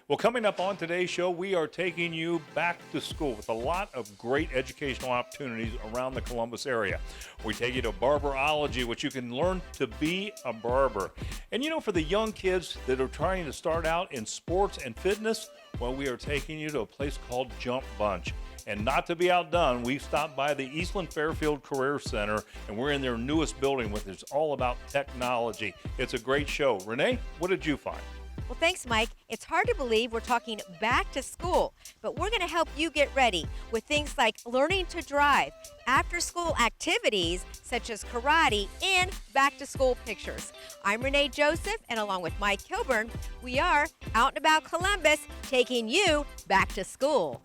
Well, coming up on today's show, we are taking you back to school with a lot of great educational opportunities around the Columbus area. We take you to Barberology, which you can learn to be a barber. And you know, for the young kids that are trying to start out in sports and fitness, well, we are taking you to a place called Jump Bunch. And not to be outdone, we've stopped by the Eastland Fairfield Career Center, and we're in their newest building, which is all about technology. It's a great show. Renee, what did you find? Well, thanks, Mike. It's hard to believe we're talking back to school, but we're going to help you get ready with things like learning to drive, after-school activities such as karate, and back-to-school pictures. I'm Renee Joseph, and along with Mike Kilburn, we are Out and About Columbus, taking you back to school.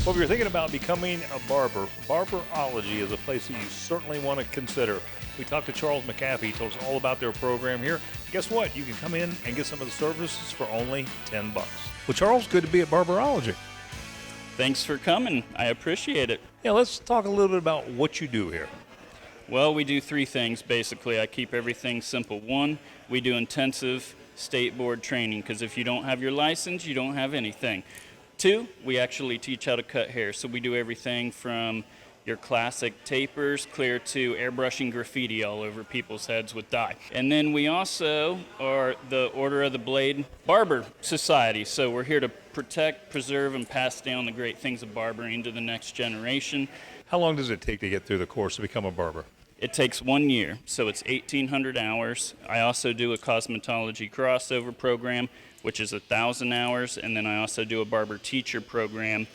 Well, if you're thinking about becoming a barber, Barberology is a place that you certainly want to consider. We talked to Charles McAfee. He told us all about their program here. Guess what? You can come in and get some of the services for only $10. Well, Charles, good to be at Barberology. Thanks for coming. I appreciate it. Yeah, let's talk a little bit about what you do here. Well, we do three things, basically. I keep everything simple. One, we do intensive state board training, because if you don't have your license, you don't have anything. Two, we actually teach how to cut hair. So we do everything from your classic tapers clear to airbrushing graffiti all over people's heads with dye. And then we also are the Order of the Blade Barber Society. So we're here to protect, preserve, and pass down the great things of barbering to the next generation. How long does it take to get through the course to become a barber? It takes 1 year, so it's 1,800 hours. I also do a cosmetology crossover program, which is 1,000 hours, and then I also do a barber teacher program,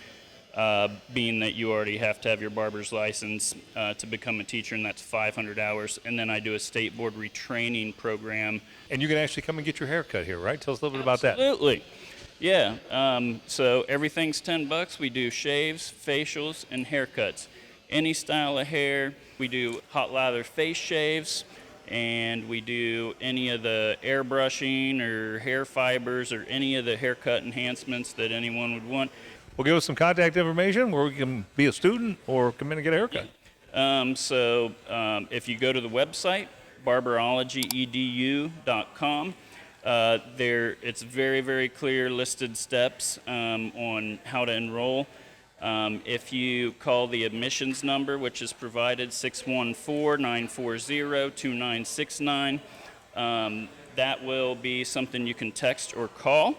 being that you already have to have your barber's license to become a teacher, and that's 500 hours. And then I do a state board retraining program. And you can actually come and get your hair cut here, right? Tell us a little bit about that. Absolutely. Yeah, so everything's $10. We do shaves, facials, and haircuts. Any style of hair. We do hot lather face shaves, and we do any of the airbrushing or hair fibers or any of the haircut enhancements that anyone would want. Well, give us some contact information where we can be a student or come in and get a haircut. If you go to the website, barberologyedu.com, it's very, very clear listed steps on how to enroll. If you call the admissions number, which is provided, 614-940-2969, that will be something you can text or call.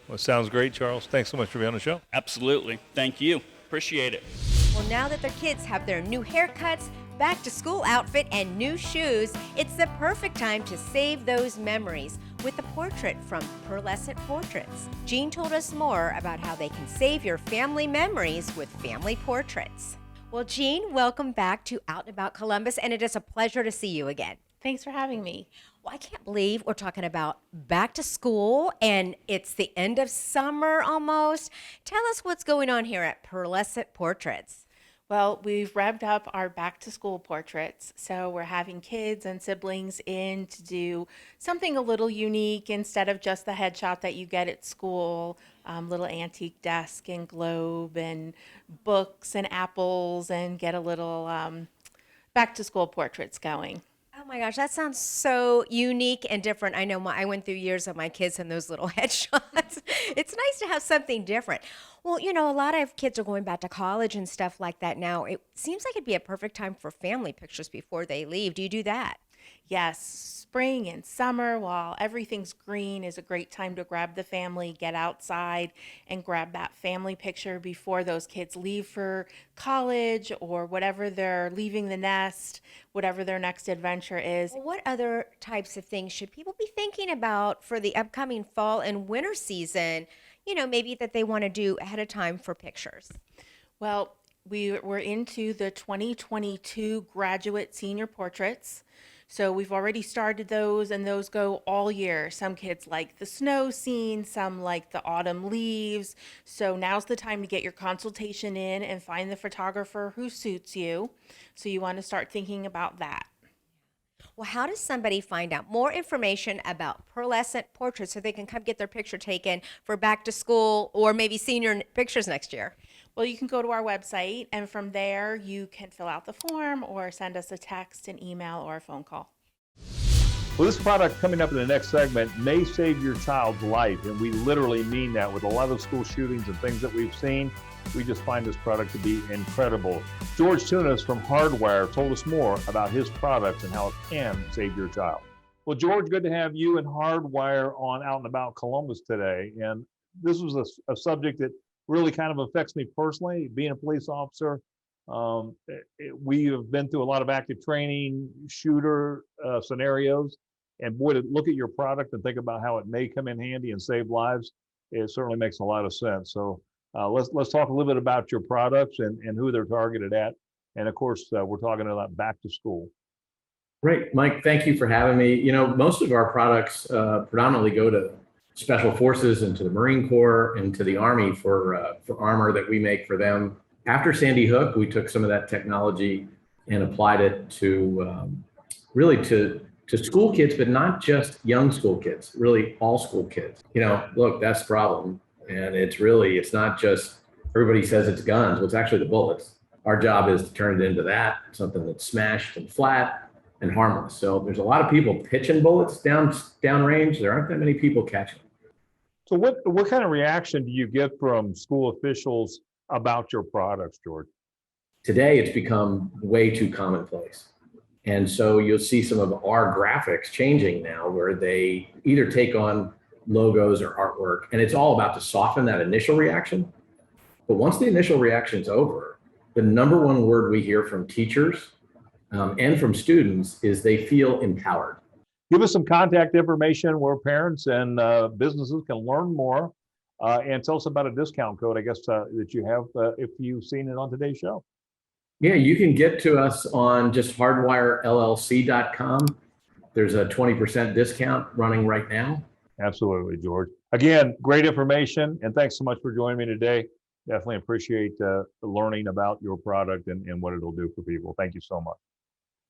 Well, sounds great, Charles. Thanks so much for being on the show. Absolutely. Thank you. Appreciate it. Well, now that their kids have their new haircuts, back-to-school outfit, and new shoes, it's the perfect time to save those memories with a portrait from Pearlescent Portraits. Jean told us more about how they can save your family memories with family portraits. Well, Jean, welcome back to Out and About Columbus, and it is a pleasure to see you again. Thanks for having me. Well, I can't believe we're talking about back to school, and it's the end of summer almost. Tell us what's going on here at Pearlescent Portraits. Well, we've revved up our back to school portraits. So we're having kids and siblings in to do something a little unique instead of just the headshot that you get at school, little antique desk and globe and books and apples, and get a little back to school portraits going. Oh my gosh, that sounds so unique and different. I know I went through years of my kids and those little headshots. It's nice to have something different. Well, you know, a lot of kids are going back to college and stuff like that now. It seems like it'd be a perfect time for family pictures before they leave. Do you do that? Yes, spring and summer, while everything's green, is a great time to grab the family, get outside, and grab that family picture before those kids leave for college or whatever they're leaving the nest, whatever their next adventure is. Well, what other types of things should people be thinking about for the upcoming fall and winter season, you know, maybe that they want to do ahead of time for pictures? Well, we're into the 2022 graduate senior portraits. So we've already started those, and those go all year. Some kids like the snow scene, some like the autumn leaves. So now's the time to get your consultation in and find the photographer who suits you. So you want to start thinking about that. Well, how does somebody find out more information about pearlescent portraits so they can come get their picture taken for back to school or maybe senior pictures next year? Well, you can go to our website, and from there you can fill out the form or send us a text, an email, or a phone call. Well, this product coming up in the next segment may save your child's life, and we literally mean that. With a lot of school shootings and things that we've seen, we just find this product to be incredible. George Tunis from Hardwire told us more about his products and how it can save your child. Well, George, good to have you and Hardwire on Out and About Columbus today. And this was a subject that really kind of affects me personally, being a police officer. We have been through a lot of active training, shooter scenarios, and boy, to look at your product and think about how it may come in handy and save lives, it certainly makes a lot of sense. So let's talk a little bit about your products and who they're targeted at. And of course, we're talking about back to school. Great, Mike, thank you for having me. You know, most of our products predominantly go to Special Forces and to the Marine Corps and to the Army for armor that we make for them. After Sandy Hook, we took some of that technology and applied it to really to school kids, but not just young school kids, really all school kids. You know, look, that's the problem. And it's not just, everybody says it's guns, well, it's actually the bullets. Our job is to turn it into that, something that's smashed and flat and harmless. So there's a lot of people pitching bullets down range. There aren't that many people catching them. So what kind of reaction do you get from school officials about your products, George? Today, it's become way too commonplace. And so you'll see some of our graphics changing now where they either take on logos or artwork, and it's all about to soften that initial reaction. But once the initial reaction is over, the number one word we hear from teachers and from students is they feel empowered. Give us some contact information where parents and businesses can learn more, and tell us about a discount code, I guess, that you have if you've seen it on today's show. Yeah, you can get to us on just hardwirellc.com. There's a 20% discount running right now. Absolutely, George. Again, great information, and thanks so much for joining me today. Definitely appreciate learning about your product and what it'll do for people. Thank you so much.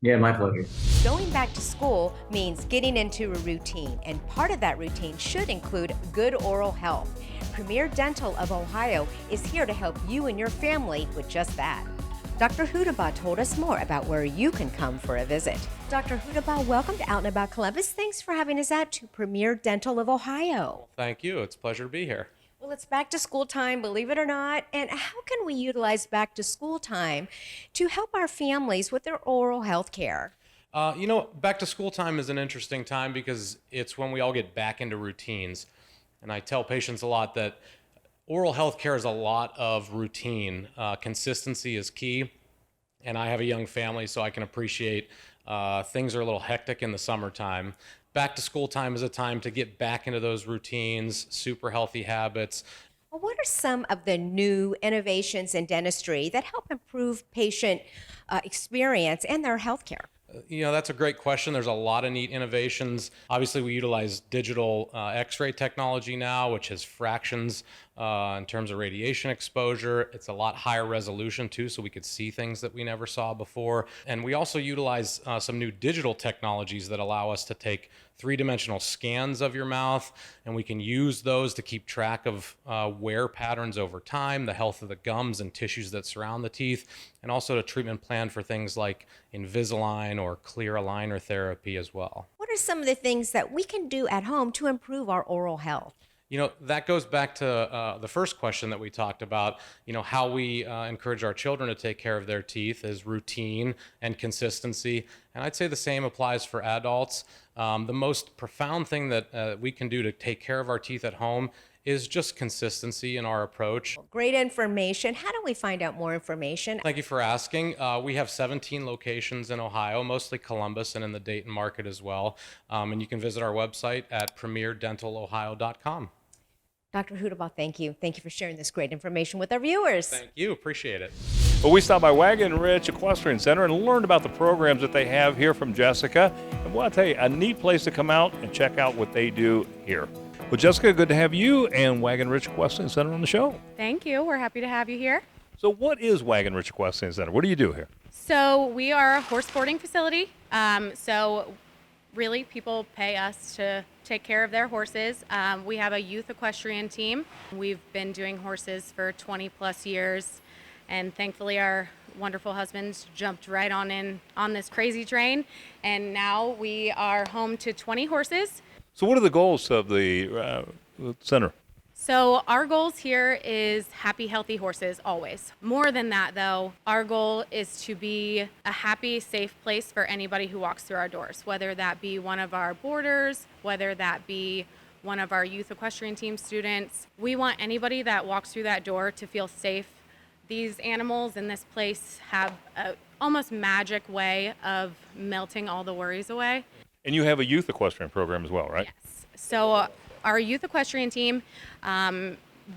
Yeah, my pleasure. Going back to school means getting into a routine, and part of that routine should include good oral health. Premier Dental of Ohio is here to help you and your family with just that. Dr. Hudabaugh told us more about where you can come for a visit. Dr. Hudabaugh, welcome to Out and About Columbus. Thanks for having us out to Premier Dental of Ohio. Thank you. It's a pleasure to be here. Well, it's back to school time, believe it or not. And how can we utilize back to school time to help our families with their oral health care? Back to school time is an interesting time because it's when we all get back into routines. And I tell patients a lot that oral health care is a lot of routine. Consistency is key. And I have a young family, so I can appreciate things are a little hectic in the summertime. Back to school time is a time to get back into those routines, super healthy habits. Well, what are some of the new innovations in dentistry that help improve patient experience and their health care? That's a great question. There's a lot of neat innovations. Obviously, we utilize digital X-ray technology now, which has fractions in terms of radiation exposure. It's a lot higher resolution too, so we could see things that we never saw before. And we also utilize some new digital technologies that allow us to take three-dimensional scans of your mouth, and we can use those to keep track of wear patterns over time, the health of the gums and tissues that surround the teeth, and also a treatment plan for things like Invisalign or clear aligner therapy as well. What are some of the things that we can do at home to improve our oral health? That goes back to the first question that we talked about. How we encourage our children to take care of their teeth is routine and consistency. And I'd say the same applies for adults. The most profound thing that we can do to take care of our teeth at home is just consistency in our approach. Great information. How do we find out more information? Thank you for asking. We have 17 locations in Ohio, mostly Columbus and in the Dayton market as well. And you can visit our website at premierDentalOhio.com. Dr. Hudabaugh, thank you. Thank you for sharing this great information with our viewers. Thank you. Appreciate it. Well, we stopped by Wagon Ridge Equestrian Center and learned about the programs that they have here from Jessica. And well, I'll tell you, a neat place to come out and check out what they do here. Well, Jessica, good to have you and Wagon Ridge Equestrian Center on the show. Thank you. We're happy to have you here. So what is Wagon Ridge Equestrian Center? What do you do here? So we are a horse boarding facility. So really people pay us to take care of their horses. We have a youth equestrian team. We've been doing horses for 20 plus years. And thankfully our wonderful husbands jumped right on in on this crazy train. And now we are home to 20 horses. So what are the goals of the center? So our goals here is happy, healthy horses always. More than that though, our goal is to be a happy, safe place for anybody who walks through our doors, whether that be one of our boarders, whether that be one of our youth equestrian team students. We want anybody that walks through that door to feel safe. These animals in this place have a almost magic way of melting all the worries away. And you have a youth equestrian program as well, right? Yes. So our youth equestrian team,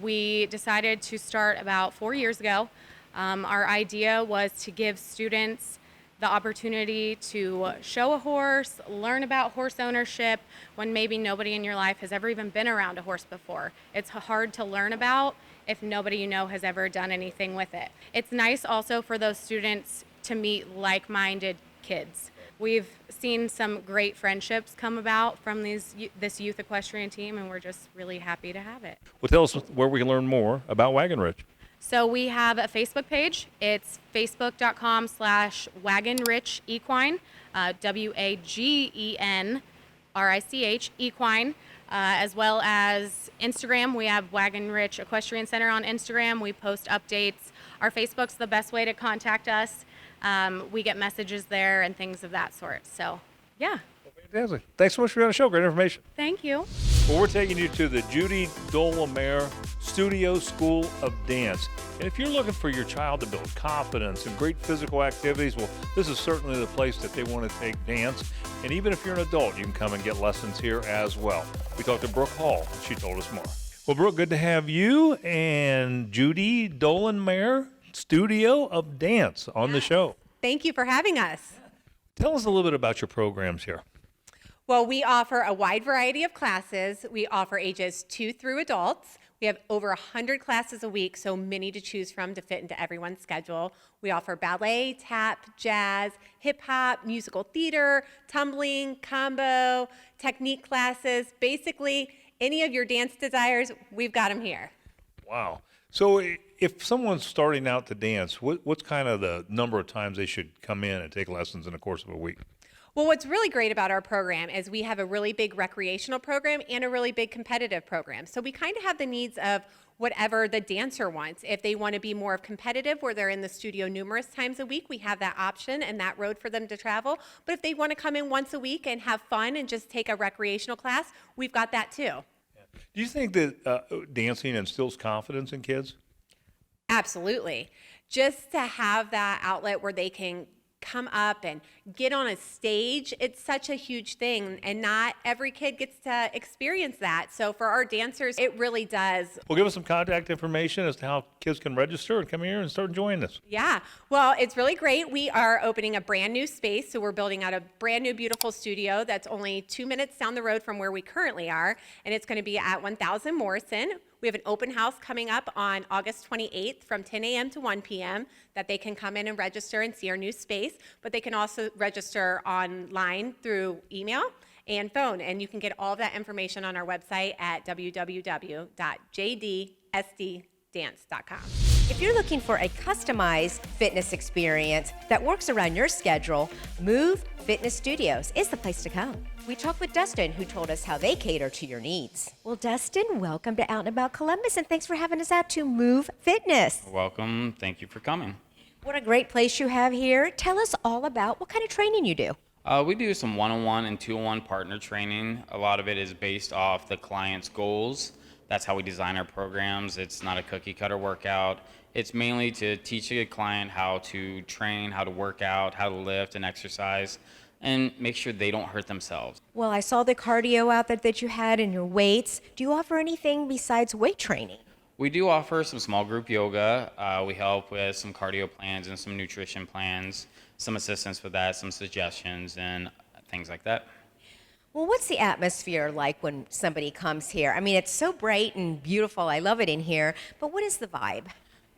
we decided to start about 4 years ago. Our idea was to give students the opportunity to show a horse, learn about horse ownership when maybe nobody in your life has ever even been around a horse before. It's hard to learn about if nobody you know has ever done anything with it. It's nice also for those students to meet like-minded kids. We've seen some great friendships come about from this youth equestrian team, and we're just really happy to have it. Well, tell us where we can learn more about Wagon Ridge. So we have a Facebook page. It's facebook.com/WagonRich Equine, WagenRich Equine, as well as Instagram. We have Wagon Ridge Equestrian Center on Instagram. We post updates. Our Facebook's the best way to contact us. We get messages there and things of that sort. So, yeah. Fantastic. Thanks so much for being on the show. Great information. Thank you. Well, we're taking you to the Judy Dolomere Studio School of Dance. And if you're looking for your child to build confidence and great physical activities, well, this is certainly the place that they want to take dance. And even if you're an adult, you can come and get lessons here as well. We talked to Brooke Hall, and she told us more. Well, Brooke, good to have you and Judy Dolomere Studio of Dance on the show. Thank you for having us. Tell us a little bit about your programs here. Well, we offer a wide variety of classes. We offer ages 2 through adults. We have over 100 classes a week, so many to choose from to fit into everyone's schedule. We offer ballet, tap, jazz, hip hop, musical theater, tumbling, combo, technique classes. Basically, any of your dance desires, we've got them here. Wow. So if someone's starting out to dance, what's kind of the number of times they should come in and take lessons in the course of a week? Well, what's really great about our program is we have a really big recreational program and a really big competitive program. So we kind of have the needs of whatever the dancer wants. If they want to be more of competitive, where they're in the studio numerous times a week, we have that option and that road for them to travel. But if they want to come in once a week and have fun and just take a recreational class, we've got that too. Do you think that dancing instills confidence in kids? Absolutely. Just to have that outlet where they can come up and get on a stage, it's such a huge thing, and not every kid gets to experience that. So for our dancers, it really does. Well, give us some contact information as to how kids can register and come here and start enjoying this. Yeah, well, it's really great. We are opening a brand new space, so we're building out a brand new beautiful studio that's only 2 minutes down the road from where we currently are, and it's going to be at 1000 Morrison. We have an open house coming up on August 28th from 10 a.m. to 1 p.m. that they can come in and register and see our new space, but they can also register online through email and phone, and you can get all of that information on our website at www.jdsddance.com. If you're looking for a customized fitness experience that works around your schedule, Move Fitness Studios is the place to come. We talked with Dustin, who told us how they cater to your needs. Well, Dustin, welcome to Out and About Columbus, and thanks for having us out to Move Fitness. Welcome. Thank you for coming. What a great place you have here. Tell us all about what kind of training you do. We do some one-on-one and two-on-one partner training. A lot of it is based off the client's goals. That's how we design our programs. It's not a cookie-cutter workout. It's mainly to teach a client how to train, how to work out, how to lift and exercise, and make sure they don't hurt themselves. Well, I saw the cardio out there that you had and your weights. Do you offer anything besides weight training? We do offer some small group yoga. We help with some cardio plans and some nutrition plans, some assistance with that, some suggestions and things like that. Well, what's the atmosphere like when somebody comes here? I mean, it's so bright and beautiful. I love it in here. But what is the vibe?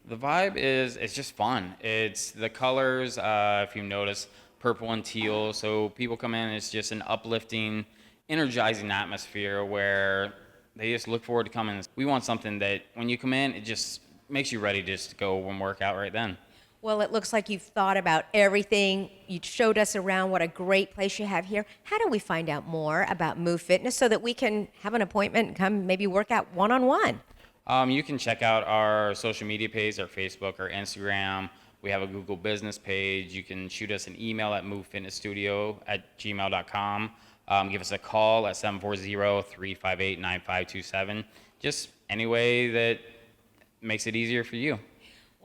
The vibe is it's just fun. It's the colors, if you notice, purple and teal. So people come in, it's just an uplifting, energizing atmosphere where they just look forward to coming. We want something that when you come in, it just makes you ready just to go and work out right then. Well, it looks like you've thought about everything. You showed us around what a great place you have here. How do we find out more about Move Fitness so that we can have an appointment and come maybe work out one-on-one? You can check out our social media page, our Facebook, our Instagram. We have a Google business page. You can shoot us an email at movefitnessstudio@gmail.com. Give us a call at 740-358-9527. Just any way that makes it easier for you.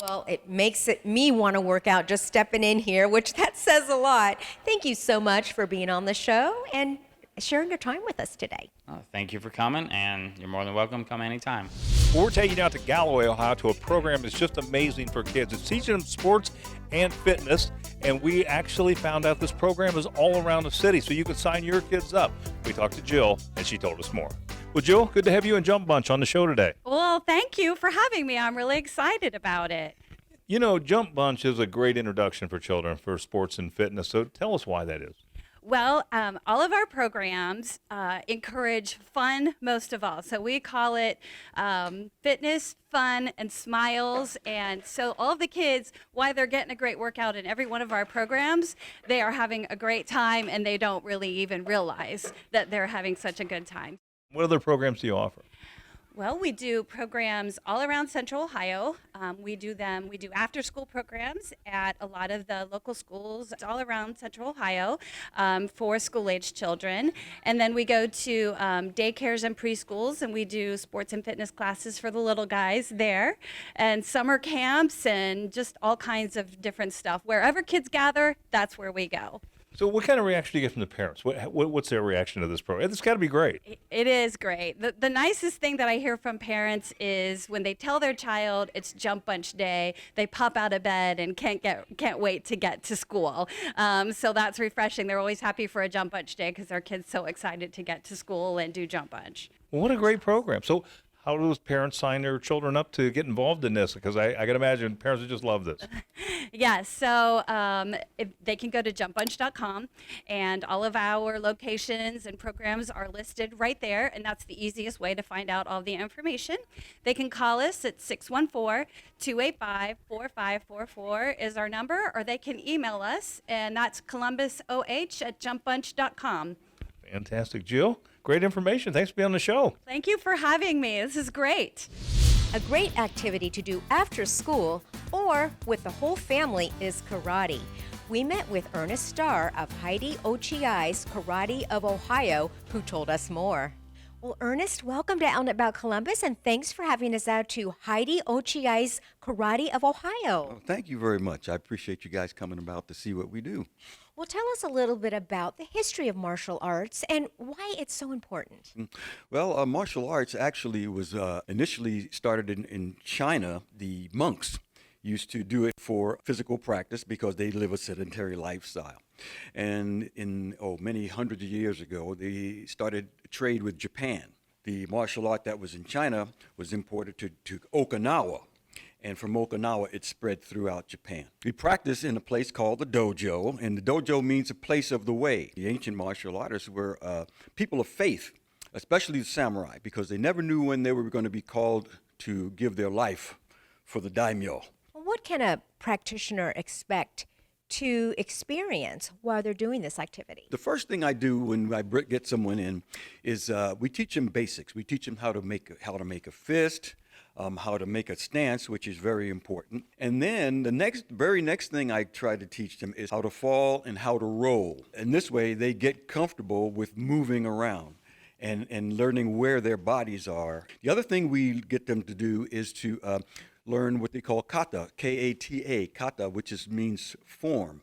Well, it makes me want to work out just stepping in here, which that says a lot. Thank you so much for being on the show and sharing your time with us today. Thank you for coming, and you're more than welcome. Come anytime. Well, we're taking you out to Galloway, Ohio, to a program that's just amazing for kids. It's teaching them sports and fitness, and we actually found out this program is all around the city, so you can sign your kids up. We talked to Jill, and she told us more. Well, Jill, good to have you and Jump Bunch on the show today. Well, thank you for having me. I'm really excited about it. You know, Jump Bunch is a great introduction for children for sports and fitness, so tell us why that is. Well, all of our programs encourage fun most of all. So we call it fitness, fun, and smiles. And so all of the kids, while they're getting a great workout in every one of our programs, they are having a great time, and they don't really even realize that they're having such a good time. What other programs do you offer? Well, we do programs all around Central Ohio. We do after-school programs at a lot of the local schools all around Central Ohio for school-age children. And then we go to daycares and preschools, and we do sports and fitness classes for the little guys there, and summer camps, and just all kinds of different stuff. Wherever kids gather, that's where we go. So what kind of reaction do you get from the parents? What's their reaction to this program? It's got to be great. It is great. The nicest thing that I hear from parents is when they tell their child it's Jump Bunch Day, they pop out of bed and can't wait to get to school. So that's refreshing. They're always happy for a Jump Bunch Day because their kid's so excited to get to school and do Jump Bunch. Well, what a great program. So how do those parents sign their children up to get involved in this? Because I can imagine parents would just love this. Yes, so they can go to jumpbunch.com, and all of our locations and programs are listed right there, and that's the easiest way to find out all the information. They can call us at 614-285-4544 is our number, or they can email us, and that's columbusoh@jumpbunch.com. Fantastic. Jill, great information. Thanks for being on the show. Thank you for having me. This is great. A great activity to do after school or with the whole family is karate. We met with Ernest Starr of Heidi Ochiai's Karate of Ohio, who told us more. Well, Ernest, welcome to Out and About Columbus, and thanks for having us out to Heidi Ochiai's Karate of Ohio. Oh, thank you very much. I appreciate you guys coming about to see what we do. Well, tell us a little bit about the history of martial arts and why it's so important. Well, martial arts actually was initially started in China. The monks used to do it for physical practice because they live a sedentary lifestyle. And many hundreds of years ago, they started trade with Japan. The martial art that was in China was imported to Okinawa. And from Okinawa, it spread throughout Japan. We practice in a place called the dojo, and the dojo means a place of the way. The ancient martial artists were people of faith, especially the samurai, because they never knew when they were going to be called to give their life for the daimyo. What can a practitioner expect to experience while they're doing this activity? The first thing I do when I get someone in is we teach them basics. We teach them how to make a fist, how to make a stance, which is very important. And then the very next thing I try to teach them is how to fall and how to roll. And this way they get comfortable with moving around and learning where their bodies are. The other thing we get them to do is to learn what they call kata, K-A-T-A, kata, which means form.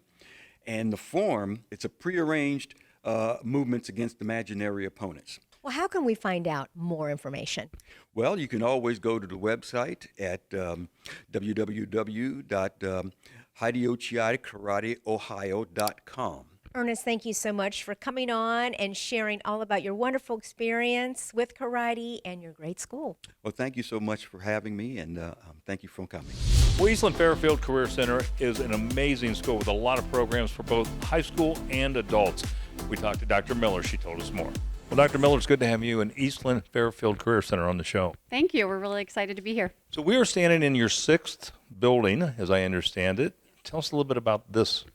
And the form, it's a prearranged movements against imaginary opponents. Well, how can we find out more information? Well, you can always go to the website at www.hideyochikarateohio.com. Ernest, thank you so much for coming on and sharing all about your wonderful experience with karate and your great school. Well, thank you so much for having me, and thank you for coming. Well, Eastland Fairfield Career Center is an amazing school with a lot of programs for both high school and adults. We talked to Dr. Miller. She told us more. Well, Dr. Miller, it's good to have you in Eastland Fairfield Career Center on the show. Thank you. We're really excited to be here. So we are standing in your 6th building, as I understand it. Tell us a little bit about this.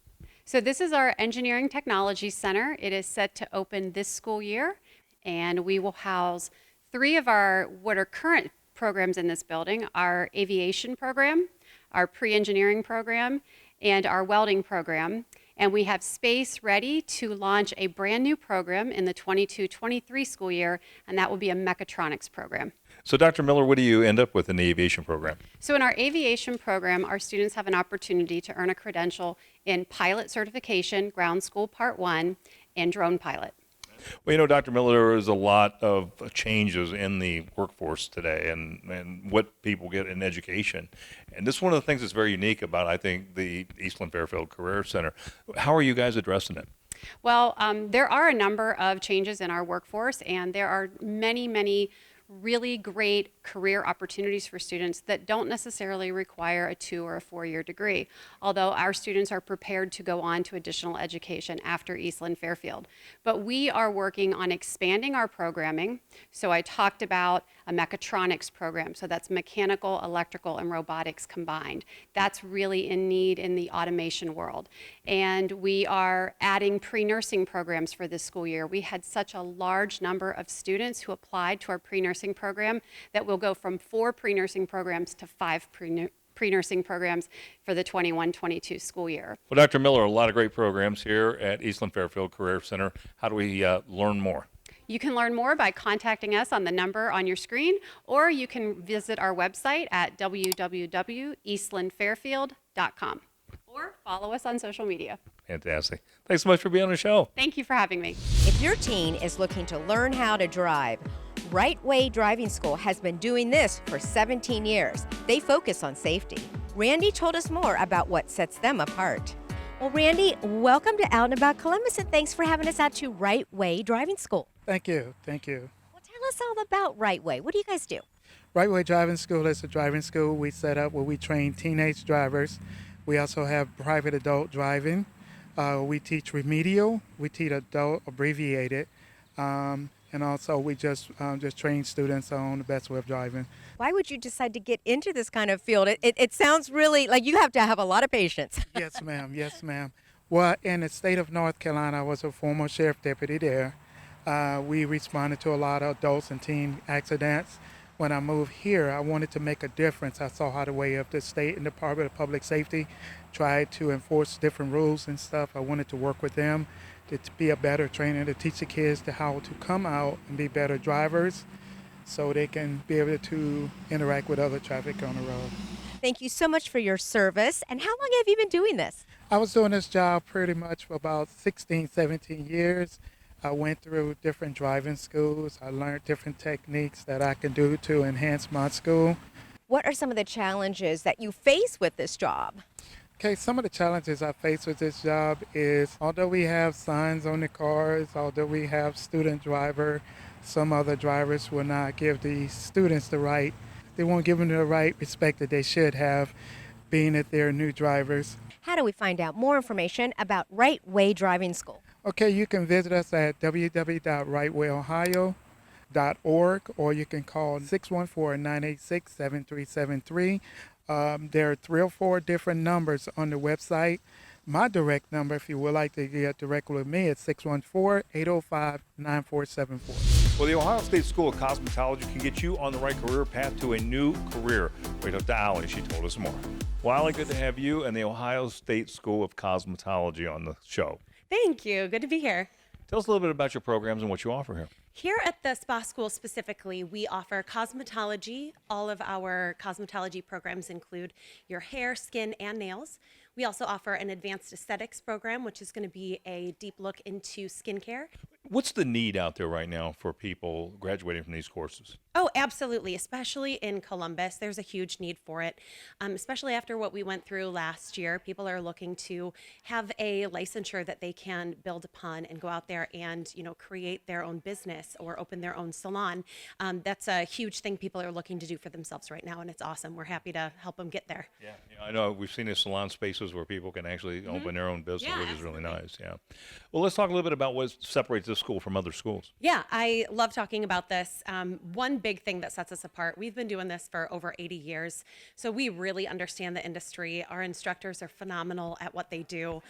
So this is our Engineering Technology Center. It is set to open this school year, and we will house 3 of what are current programs in this building: our aviation program, our pre-engineering program, and our welding program. And we have space ready to launch a brand new program in the 22-23 school year, and that will be a mechatronics program. So, Dr. Miller, what do you end up with in the aviation program? So in our aviation program, our students have an opportunity to earn a credential in pilot certification, ground school part 1, and drone pilot. Well, you know, Dr. Miller, there is a lot of changes in the workforce today and what people get in education. And this is one of the things that's very unique about, I think, the Eastland Fairfield Career Center. How are you guys addressing it? Well, there are a number of changes in our workforce, and there are many really great career opportunities for students that don't necessarily require a 2 or a 4-year degree, although our students are prepared to go on to additional education after Eastland Fairfield. But we are working on expanding our programming. So I talked about a mechatronics program, so that's mechanical, electrical, and robotics combined. That's really in need in the automation world. And we are adding pre-nursing programs for this school year. We had such a large number of students who applied to our pre-nursing program that we'll go from 4 pre-nursing programs to 5 pre-nursing programs for the 21-22 school year. Well, Dr. Miller, a lot of great programs here at Eastland Fairfield Career Center. How do we learn more? You can learn more by contacting us on the number on your screen, or you can visit our website at www.eastlandfairfield.com, or follow us on social media. Fantastic. Thanks so much for being on the show. Thank you for having me. If your teen is looking to learn how to drive, Right Way Driving School has been doing this for 17 years. They focus on safety. Randy told us more about what sets them apart. Well, Randy, welcome to Out and About Columbus, and thanks for having us out to Right Way Driving School. Thank you. Thank you. Well, tell us all about Right Way. What do you guys do? Right Way Driving School is a driving school we set up where we train teenage drivers. We also have private adult driving. We teach remedial. We teach adult abbreviated. And also we just train students on the best way of driving. Why would you decide to get into this kind of field? It sounds really like you have to have a lot of patience. Yes, ma'am. Yes, ma'am. Well, in the state of North Carolina, I was a former sheriff deputy there. We responded to a lot of adults and teen accidents. When I moved here, I wanted to make a difference. I saw how the way of the state and Department of Public Safety tried to enforce different rules and stuff. I wanted to work with them to be a better trainer, to teach the kids how to come out and be better drivers so they can be able to interact with other traffic on the road. Thank you so much for your service. And how long have you been doing this? I was doing this job pretty much for about 16, 17 years. I went through different driving schools. I learned different techniques that I can do to enhance my school. What are some of the challenges that you face with this job? Okay, some of the challenges I face with this job is, although we have signs on the cars, although we have student driver, some other drivers will not give the students they won't give them the right respect that they should have, being that they're new drivers. How do we find out more information about Right Way Driving School? Okay, you can visit us at www.rightwayohio.org, or you can call 614-986-7373. There are 3 or 4 different numbers on the website. My direct number, if you would like to get directly with me, is 614-805-9474. Well, the Ohio State School of Cosmetology can get you on the right career path to a new career. Wait up to Allie. She told us more. Well, Allie, good to have you and the Ohio State School of Cosmetology on the show. Thank you. Good to be here. Tell us a little bit about your programs and what you offer here. Here at the spa school specifically, we offer cosmetology. All of our cosmetology programs include your hair, skin, and nails. We also offer an advanced aesthetics program, which is going to be a deep look into skincare. What's the need out there right now for people graduating from these courses? Oh, absolutely. Especially in Columbus, there's a huge need for it. Especially after what we went through last year, people are looking to have a licensure that they can build upon and go out there and, create their own business or open their own salon. That's a huge thing people are looking to do for themselves right now, and it's awesome. We're happy to help them get there. Yeah, I know we've seen the salon spaces where people can actually open their own business, which is really nice. Yeah. Well, let's talk a little bit about what separates this school from other schools. Yeah, I love talking about this. One big thing that sets us apart, we've been doing this for over 80 years, so we really understand the industry. Our instructors are phenomenal at what they do.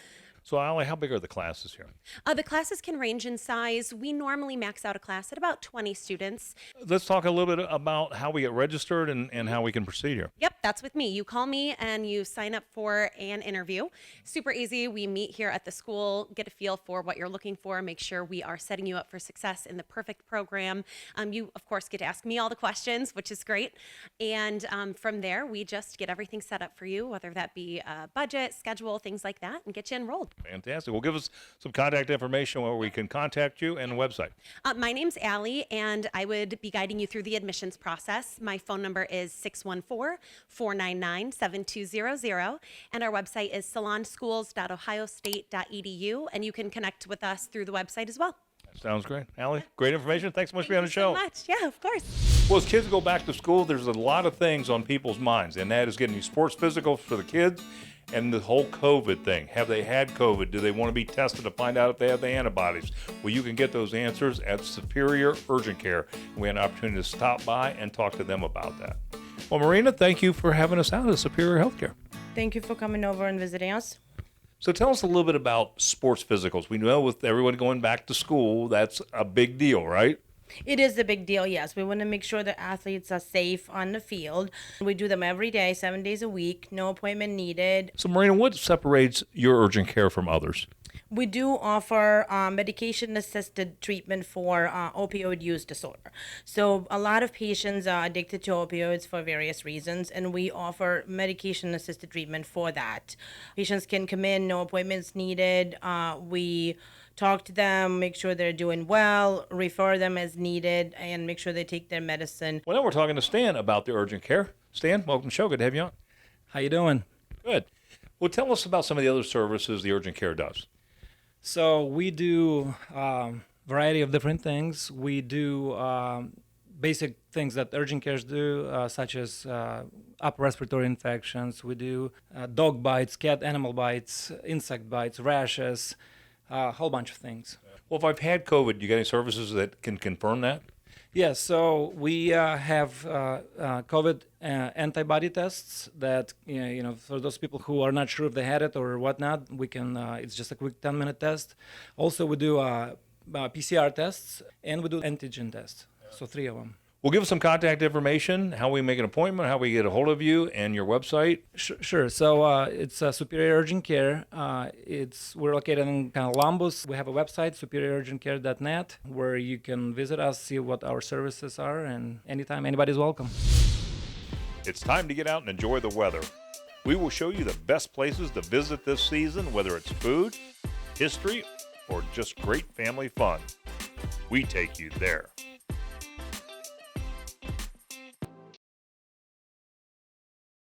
So, Allie, how big are the classes here? The classes can range in size. We normally max out a class at about 20 students. Let's talk a little bit about how we get registered and how we can proceed here. Yep, that's with me. You call me and you sign up for an interview. Super easy. We meet here at the school, get a feel for what you're looking for, make sure we are setting you up for success in the perfect program. You, of course, get to ask me all the questions, which is great. And from there, we just get everything set up for you, whether that be budget, schedule, things like that, and get you enrolled. Fantastic. Well, give us some contact information where we can contact you and the website. My name's Allie, and I would be guiding you through the admissions process. My phone number is 614-499-7200, and our website is salonschools.ohiostate.edu, and you can connect with us through the website as well. Sounds great. Allie, great information. Thanks so much for being on the show. Thank you so much. Yeah, of course. Well, as kids go back to school, there's a lot of things on people's minds, and that is getting these sports physicals for the kids and the whole COVID thing. Have they had COVID? Do they want to be tested to find out if they have the antibodies? Well, you can get those answers at Superior Urgent Care. We had an opportunity to stop by and talk to them about that. Well, Marina, thank you for having us out at Superior Healthcare. Thank you for coming over and visiting us. So tell us a little bit about sports physicals. We know with everyone going back to school, that's a big deal, right? It is a big deal, yes. We want to make sure the athletes are safe on the field. We do them every day, 7 days a week, no appointment needed. So, Marina, what separates your urgent care from others? We do offer medication-assisted treatment for opioid use disorder. So a lot of patients are addicted to opioids for various reasons, and we offer medication-assisted treatment for that. Patients can come in, no appointments needed. We talk to them, make sure they're doing well, refer them as needed, and make sure they take their medicine. Well, now we're talking to Stan about the urgent care. Stan, welcome to the show. Good to have you on. How you doing? Good. Well, tell us about some of the other services the urgent care does. So we do variety of different things. We do basic things that urgent cares do, such as upper respiratory infections. We do dog bites, cat animal bites, insect bites, rashes, a whole bunch of things. Well, if I've had COVID, you got any services that can confirm that? Yes, so we have COVID antibody tests that, for those people who are not sure if they had it or whatnot, we can, it's just a quick 10-minute test. Also, we do PCR tests, and we do antigen tests, so 3 of them. Well, give us some contact information, how we make an appointment, how we get a hold of you, and your website. Sure. So it's Superior Urgent Care. We're located in Columbus. We have a website, superiorurgentcare.net, where you can visit us, see what our services are, and anytime anybody's welcome. It's time to get out and enjoy the weather. We will show you the best places to visit this season, whether it's food, history, or just great family fun. We take you there.